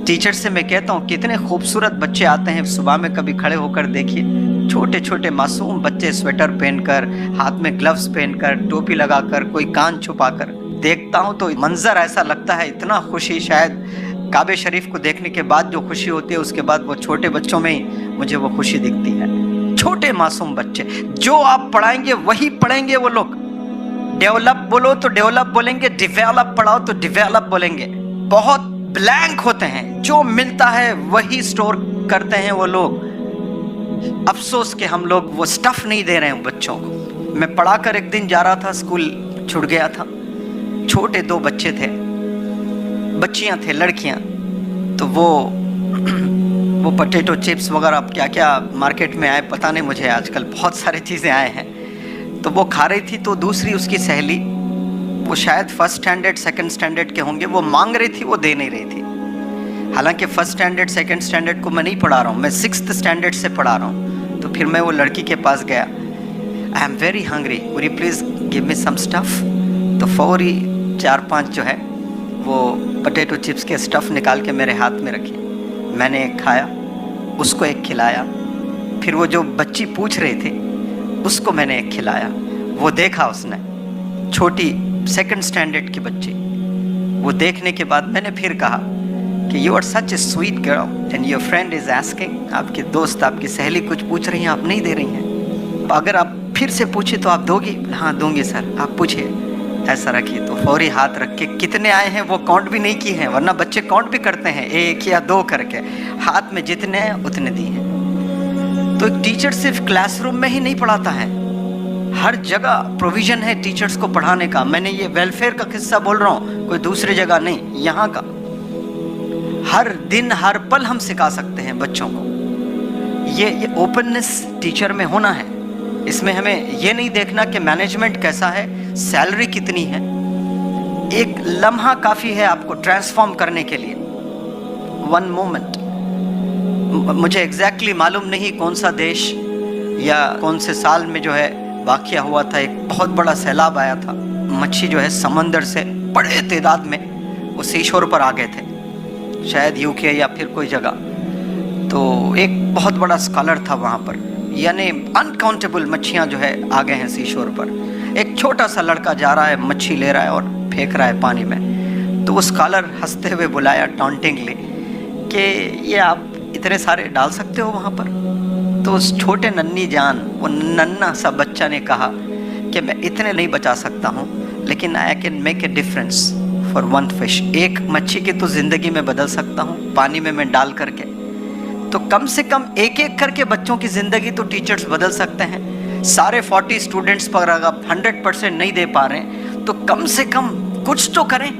Teacher से मैं कहता हूँ कितने खूबसूरत बच्चे आते हैं सुबह में, कभी खड़े होकर देखिए। छोटे छोटे मासूम बच्चे स्वेटर पहनकर, हाथ में ग्लव्स पहनकर, टोपी लगाकर, कोई कान छुपाकर। देखता हूँ तो मंजर ऐसा लगता है, इतना खुशी, शायद काबे शरीफ को देखने के बाद जो खुशी होती है उसके बाद वो छोटे बच्चों में ही मुझे वो खुशी दिखती है। छोटे मासूम बच्चे, जो आप पढ़ाएंगे वही पढ़ेंगे वो लोग। डेवलप बोलो तो डेवलप बोलेंगे, डिवेलप पढ़ाओ तो डिवेलप बोलेंगे। बहुत ब्लैंक होते हैं, जो मिलता है वही स्टोर करते हैं वो लोग। अफसोस कि हम लोग वो स्टफ नहीं दे रहे हैं बच्चों को। मैं पढ़ाकर एक दिन जा रहा था, स्कूल छूट गया था। छोटे 2 बच्चे थे, बच्चियां थे, लड़कियां। तो वो पोटैटो चिप्स वगैरह क्या क्या मार्केट में आए पता नहीं मुझे, आजकल बहुत सारी चीज़ें आए हैं। तो वो खा रही थी, तो दूसरी उसकी सहेली, वो शायद फर्स्ट स्टैंडर्ड सेकंड स्टैंडर्ड के होंगे, वो मांग रही थी, वो दे नहीं रही थी। हालांकि फर्स्ट स्टैंडर्ड सेकंड स्टैंडर्ड को मैं नहीं पढ़ा रहा हूँ, मैं 6th स्टैंडर्ड से पढ़ा रहा हूँ। तो फिर मैं वो लड़की के पास गया, I am very hungry, would you please give me some stuff. तो फौरी 4-5 जो है वो पोटैटो चिप्स के स्टफ़ निकाल के मेरे हाथ में रखे। मैंने एक खाया, उसको एक खिलाया, फिर वो जो बच्ची पूछ रही थी उसको मैंने एक खिलाया। वो देखा उसने, छोटी 2nd स्टैंडर्ड की बच्ची। वो देखने के बाद मैंने फिर कहा कि you are such a sweet girl and your friend is asking, आपकी दोस्त, आपकी सहेली कुछ पूछ रही हैं, आप नहीं दे रही हैं। अगर आप फिर से पूछे तो आप दोगी? हाँ दूंगी सर, आप पूछिए। ऐसा रखिए। तो फौरी हाथ रख के, कितने आए हैं वो काउंट भी नहीं किए हैं, वरना बच्चे काउंट भी करते हैं 1 या 2 करके। हाथ में जितने हैं उतने दिए हैं। तो एक टीचर सिर्फ क्लासरूम में ही नहीं पढ़ाता है, हर जगह प्रोविजन है टीचर्स को पढ़ाने का। मैंने ये वेलफेयर का किस्सा बोल रहा हूँ, कोई दूसरी जगह नहीं, यहाँ का। हर दिन हर पल हम सिखा सकते हैं बच्चों को। ये ओपननेस टीचर में होना है। इसमें हमें ये नहीं देखना कि मैनेजमेंट कैसा है, सैलरी कितनी है। एक लम्हा काफ़ी है आपको ट्रांसफॉर्म करने के लिए, 1 मोमेंट। मुझे एग्जैक्टली मालूम नहीं कौन सा देश या कौन से साल में जो है वाक़या हुआ था। एक बहुत बड़ा सैलाब आया था, मच्छी जो है समंदर से बड़े तादाद में वो सीशोर पर आ गए थे, शायद यूके या फिर कोई जगह। तो एक बहुत बड़ा स्कॉलर था वहाँ पर, यानी अनकाउंटेबल मच्छियाँ जो है आ गए हैं सीशोर पर। एक छोटा सा लड़का जा रहा है, मच्छी ले रहा है और फेंक रहा है पानी में। तो वो स्कॉलर हंसते हुए बुलाया टॉन्टिंगली कि ये आप इतने सारे डाल सकते हो वहाँ पर? तो उस छोटे नन्ही जान, वो नन्ना सा बच्चा ने कहा कि मैं इतने नहीं बचा सकता हूँ, लेकिन I can make a difference for 1 fish. एक मच्छी की तो ज़िंदगी में बदल सकता हूँ पानी में मैं डाल करके। तो कम से कम एक एक करके बच्चों की ज़िंदगी तो टीचर्स बदल सकते हैं। सारे 40 स्टूडेंट्स पर अगर 100% नहीं दे पा रहे हैं तो कम से कम कुछ तो करें।